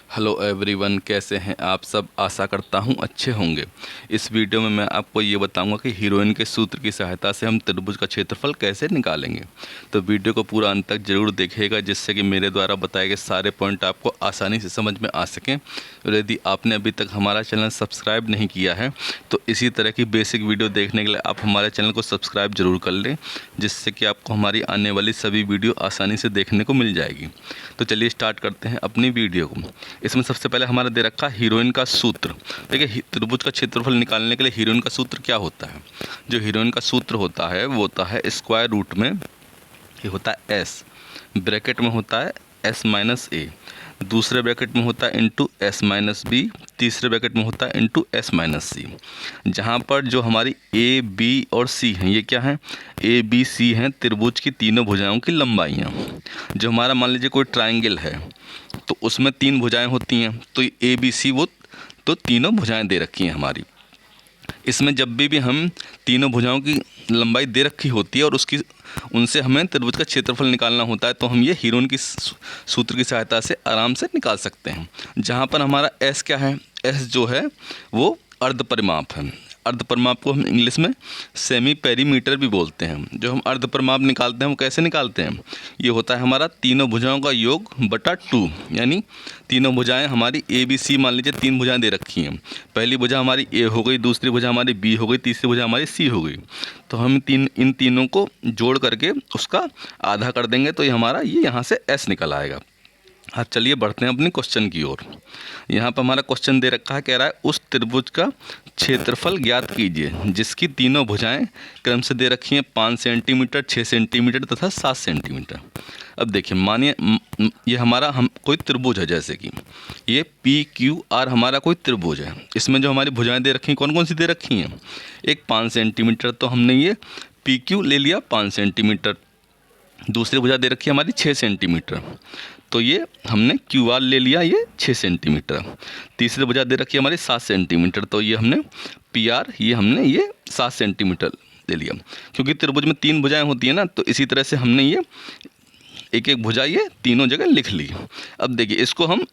Hello everyone, कैसे हैं आप सब। आशा करता हूं अच्छे होंगे। इस वीडियो में मैं आपको ये बताऊंगा कि हीरोइन के सूत्र की सहायता से हम त्रिभुज का क्षेत्रफल कैसे निकालेंगे। तो वीडियो को पूरा अंत तक जरूर देखिएगा, जिससे कि मेरे द्वारा बताए गए सारे पॉइंट आपको आसानी से समझ में आ सकें। और यदि आपने अभी तक हमारा चैनल सब्सक्राइब नहीं किया है तो इसी तरह की बेसिक वीडियो देखने के लिए आप हमारे चैनल को सब्सक्राइब जरूर कर लें, जिससे कि आपको हमारी आने वाली सभी वीडियो आसानी से देखने को मिल जाएगी। तो चलिए स्टार्ट करते हैं अपनी वीडियो को। इसमें सबसे पहले हमारा दे रखा हीरोइन का सूत्र। देखिए, त्रिभुज का क्षेत्रफल निकालने के लिए हीरोइन का सूत्र क्या होता है। जो हीरोइन का सूत्र होता है वो होता है स्क्वायर रूट में ये होता है एस, ब्रैकेट में होता है एस माइनस ए, दूसरे ब्रैकेट में होता है इंटू एस माइनस बी, तीसरे ब्रैकेट में होता है इंटू एस माइनस सी। जहाँ पर जो हमारी ए बी और सी हैं, ये क्या हैं, ए बी सी हैं त्रिभुज की तीनों भुजाओं की लंबाइयाँ। जो हमारा मान लीजिए कोई ट्राइंगल है तो उसमें तीन भुजाएं होती हैं, तो ए बी सी वो तो तीनों भुजाएं दे रखी हैं हमारी। इसमें जब भी हम तीनों भुजाओं की लंबाई दे रखी होती है और उसकी उनसे हमें त्रिभुज का क्षेत्रफल निकालना होता है, तो हम ये हीरोइन की सूत्र की सहायता से आराम से निकाल सकते हैं। जहाँ पर हमारा एस क्या है, एस जो है वो अर्ध परिमाप है। अर्ध परिमाप को हम इंग्लिश में सेमी पेरीमीटर भी बोलते हैं। जो हम अर्ध परिमाप निकालते हैं वो कैसे निकालते हैं, ये होता है हमारा तीनों भुजाओं का योग बटा 2, यानी तीनों भुजाएं हमारी ए बी सी, मान लीजिए तीन भुजाएं दे रखी हैं। पहली भुजा हमारी ए हो गई, दूसरी भुजा हमारी बी हो गई, तीसरी भुजा हमारी सी हो गई। तो हम इन तीनों को जोड़ करके उसका आधा कर देंगे, तो ये हमारा ये यहाँ से एस निकल आएगा। हाँ, चलिए बढ़ते हैं अपनी क्वेश्चन की ओर। यहाँ पर हमारा क्वेश्चन दे रखा है, कह रहा है उस त्रिभुज का क्षेत्रफल ज्ञात कीजिए जिसकी तीनों भुजाएं क्रम से दे रखी हैं 5 सेंटीमीटर, 6 सेंटीमीटर तथा 7 सेंटीमीटर। अब देखिए, मानिए ये हमारा कोई त्रिभुज है, जैसे कि ये पी क्यू आर हमारा कोई त्रिभुज है। इसमें जो हमारी भुजाएं दे रखी हैं कौन कौन सी दे रखी हैं, एक 5 सेंटीमीटर, तो हमने ये पी क्यू ले लिया 5 सेंटीमीटर। दूसरी भुजा दे रखी है हमारी 6 सेंटीमीटर, तो ये हमने क्यू आर ले लिया ये 6 सेंटीमीटर। तीसरी भुजा दे रखी है हमारी 7 सेंटीमीटर, तो ये हमने पी आर ये हमने ये 7 सेंटीमीटर ले लिया। क्योंकि त्रिभुज में तीन भुजाएं होती हैं ना, तो इसी तरह से हमने ये एक एक भुजा ये तीनों जगह लिख ली। अब देखिए, इसको हम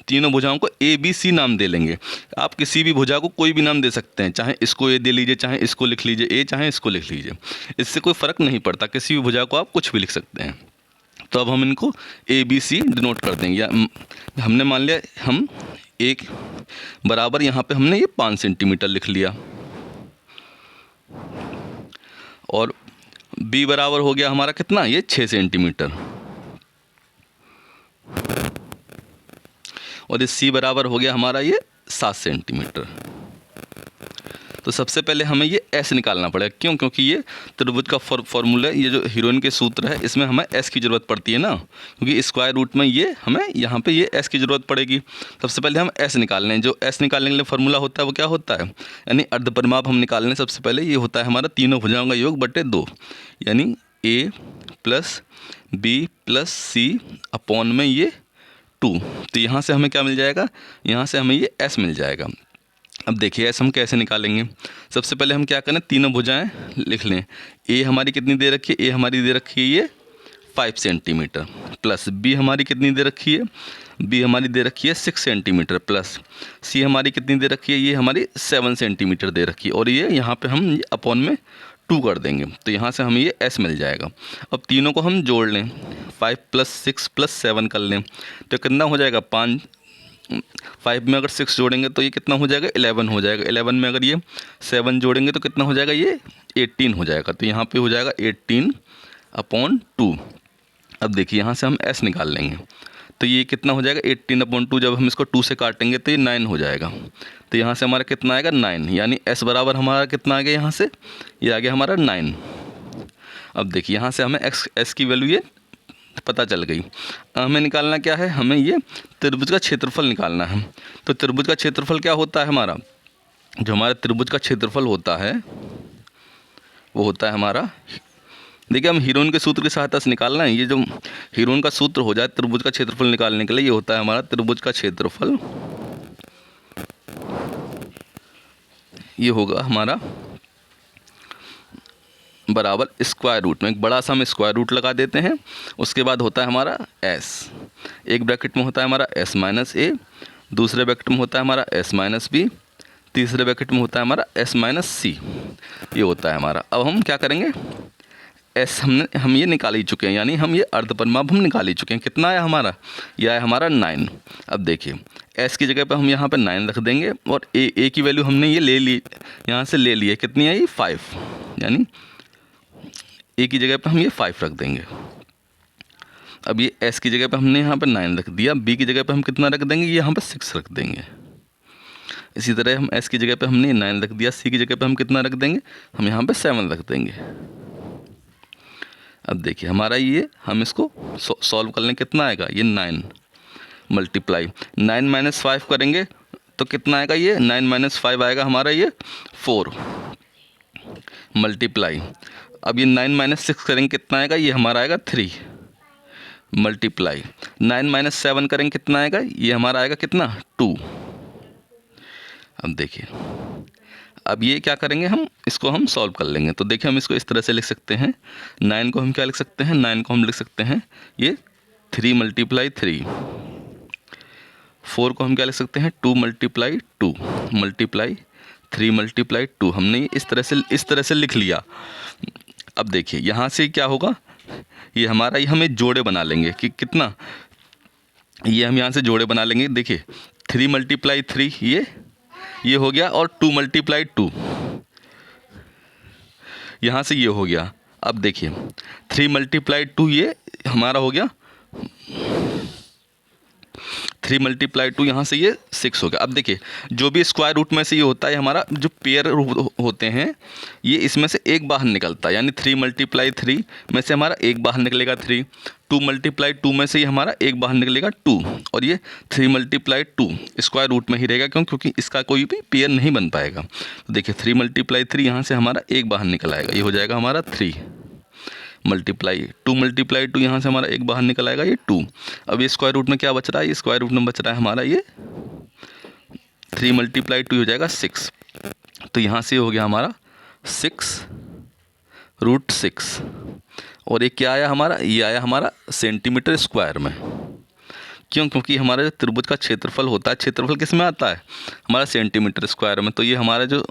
तीनों भुजाओं को ए बी सी नाम दे लेंगे। आप किसी भी भुजा को कोई भी नाम दे सकते हैं, चाहे इसको ए दे लीजिए, चाहे इसको लिख लीजिए ए, चाहे इसको लिख लीजिए, इससे कोई फ़र्क नहीं पड़ता। किसी भी भुजा को आप कुछ भी लिख सकते हैं। तो अब हम इनको ए बी सी डिनोट कर देंगे। या हमने मान लिया हम एक बराबर यहाँ पे हमने ये 5 सेंटीमीटर लिख लिया, और बी बराबर हो गया हमारा कितना, ये 6 सेंटीमीटर, और ये सी बराबर हो गया हमारा ये 7 सेंटीमीटर। तो सबसे पहले हमें ये एस निकालना पड़ेगा। क्यों, क्योंकि ये त्रिभुज का फॉर्मूला, ये जो हीरोइन के सूत्र है इसमें हमें एस की ज़रूरत पड़ती है ना, क्योंकि स्क्वायर रूट में ये हमें यहाँ पे ये एस की ज़रूरत पड़ेगी। सबसे पहले हम एस निकाल लें। जो एस निकालने के लिए फॉर्मूला होता है वो क्या होता है, यानी अर्ध परिमाप हम निकाल लें। सबसे पहले ये होता है हमारा तीनों भुजाओं का योग बटे 2, यानी ए प्लस बी प्लस सी अपॉन में ये 2। तो यहाँ से हमें क्या मिल जाएगा, यहाँ से हमें ये एस मिल जाएगा। अब देखिए एस हम कैसे निकालेंगे। सबसे पहले हम क्या करें, तीनों भुजाएं लिख लें। ए हमारी कितनी दे रखी है, ए हमारी दे रखी है ये 5 सेंटीमीटर, प्लस बी हमारी कितनी दे रखी है, बी हमारी दे रखी है 6 सेंटीमीटर, प्लस सी हमारी कितनी दे रखी है, ये हमारी 7 सेंटीमीटर दे रखी है, और ये यहाँ पे हम अपॉन में 2 कर देंगे, तो यहाँ से हमें ये एस मिल जाएगा। अब तीनों को हम जोड़ लें, 5 + 6 + 7 कर लें, तो कितना हो जाएगा, 5 में अगर 6 जोड़ेंगे तो ये कितना हो जाएगा, 11 हो जाएगा। 11 में अगर ये 7 जोड़ेंगे तो कितना हो जाएगा, ये 18 हो जाएगा। तो यहाँ पे हो जाएगा 18/2। अब देखिए यहाँ से हम s निकाल लेंगे, तो ये कितना हो जाएगा 18/2। जब हम इसको 2 से काटेंगे तो ये 9 हो जाएगा। तो यहाँ से हमारा कितना आएगा, 9, यानी s बराबर हमारा कितना आ गया, यहाँ से ये आ गया हमारा 9। अब देखिए यहाँ से हमें s की वैल्यू ये पता चल गई। हमें निकालना क्या है, हमें ये त्रिभुज का क्षेत्रफल निकालना है। तो त्रिभुज का क्षेत्रफल क्या होता है हमारा, जो हमारा त्रिभुज का क्षेत्रफल होता है वो होता है हमारा, देखिए हम हीरोइन के सूत्र की सहायता से निकालना है। ये जो हीरोइन का सूत्र हो जाए त्रिभुज का क्षेत्रफल निकालने के लिए, ये होता है हमारा त्रिभुज का क्षेत्रफल, ये होगा हमारा बराबर स्क्वायर रूट में, एक बड़ा सा हम स्क्वायर रूट लगा देते हैं। उसके बाद होता है हमारा एस, एक ब्रैकेट में होता है हमारा s माइनस ए, दूसरे ब्रैकेट में होता है हमारा s माइनस बी, तीसरे ब्रैकेट में होता है हमारा s माइनस सी, ये होता है हमारा। अब हम क्या करेंगे, s हम ये निकाल ही चुके हैं, यानी हम ये अर्धपरिमाप हम निकाल ही चुके हैं। कितना आया हमारा, ये आया हमारा 9। अब देखिए s की जगह पे हम यहाँ पे 9 रख देंगे और a की वैल्यू हमने ये ले ली, यहाँ से ले ली है, कितनी आई 5, यानी a की जगह पे हम ये 5 रख देंगे। अब ये s की जगह पे हमने यहाँ पे 9 रख दिया, b की जगह पे हम कितना रख देंगे, ये यहाँ पे 6 रख देंगे। इसी तरह हम s की जगह पे हमने 9 रख दिया, c की जगह पे हम कितना रख देंगे, हम यहाँ पे 7 रख देंगे। अब देखिए हमारा ये, हम इसको सॉल्व कर लें, कितना आएगा, ये 9 मल्टीप्लाई 9 माइनस 5 करेंगे तो कितना आएगा, ये 9 माइनस 5 आएगा हमारा ये 4 मल्टीप्लाई, अब ये 9 माइनस 6 करेंगे कितना आएगा, ये हमारा आएगा 3 मल्टीप्लाई 9 माइनस 7 करेंगे कितना आएगा, ये हमारा आएगा कितना 2। अब देखिए अब ये क्या करेंगे, हम इसको हम सॉल्व कर लेंगे। तो देखिए हम इसको इस तरह से लिख सकते हैं, 9 को हम क्या लिख सकते हैं, 9 को हम लिख सकते हैं ये 3 मल्टीप्लाई 3, 4 को हम क्या लिख सकते हैं 2 मल्टीप्लाई 2 मल्टीप्लाई 3 मल्टीप्लाई 2। हमने ये इस तरह से लिख लिया। अब देखिए यहाँ से क्या होगा, ये हमारा ये हम एक जोड़े बना लेंगे कि कितना, ये हम यहाँ से जोड़े बना लेंगे। देखिए 3 मल्टीप्लाई 3 ये हो गया और 2 मल्टीप्लाई 2 यहाँ से ये हो गया। अब देखिए 3 मल्टीप्लाई 2 ये हमारा हो गया, 3 मल्टीप्लाई 2 यहाँ से ये 6 हो गया। अब देखिए जो भी स्क्वायर रूट में से ये होता है, हमारा जो पेयर होते हैं ये इसमें से एक बाहर निकलता है, यानी 3 मल्टीप्लाई 3 में से हमारा एक बाहर निकलेगा 3, 2 मल्टीप्लाई 2 में से ये हमारा एक बाहर निकलेगा 2, और ये 3 मल्टीप्लाई 2 स्क्वायर रूट में ही रहेगा, क्योंकि इसका कोई भी पेयर नहीं बन पाएगा। तो देखिए 3 मल्टीप्लाई 3 यहाँ से हमारा एक बाहर निकल आएगा, ये हो जाएगा हमारा 3 मल्टीप्लाई 2 मल्टीप्लाई 2 यहाँ से हमारा एक बाहर निकल आएगा ये 2। अब ये स्क्वायर रूट में क्या बच रहा है, ये स्क्वायर रूट में बच रहा है हमारा ये 3 मल्टीप्लाई 2 हो जाएगा 6। तो यहाँ से हो गया हमारा 6√6, और ये क्या आया हमारा, ये आया हमारा सेंटीमीटर स्क्वायर में। क्यों, क्योंकि हमारा जो त्रिभुज का क्षेत्रफल होता है, क्षेत्रफल किस में आता है, हमारा सेंटीमीटर स्क्वायर में। तो ये हमारा जो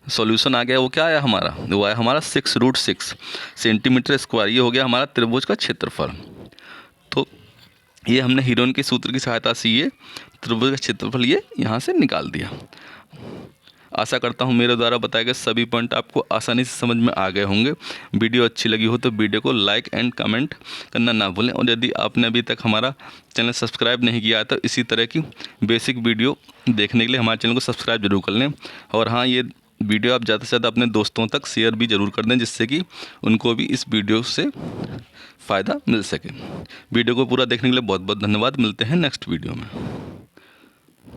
सॉल्यूशन आ गया वो क्या आया हमारा, वो आया हमारा 6√6 सेंटीमीटर स्क्वायर। ये हो गया हमारा त्रिभुज का क्षेत्रफल। तो ये हमने हीरोइन के सूत्र की सहायता से ये त्रिभुज का क्षेत्रफल ये यहाँ से निकाल दिया। आशा करता हूँ मेरे द्वारा बताए गए सभी पॉइंट आपको आसानी से समझ में आ गए होंगे। वीडियो अच्छी लगी हो तो वीडियो को लाइक एंड कमेंट करना ना भूलें, और यदि आपने अभी तक हमारा चैनल सब्सक्राइब नहीं किया है तो इसी तरह की बेसिक वीडियो देखने के लिए हमारे चैनल को सब्सक्राइब जरूर कर लें। और हाँ, ये वीडियो आप ज़्यादा से ज़्यादा अपने दोस्तों तक शेयर भी ज़रूर कर दें, जिससे कि उनको भी इस वीडियो से फ़ायदा मिल सके। वीडियो को पूरा देखने के लिए बहुत बहुत धन्यवाद। मिलते हैं नेक्स्ट वीडियो में।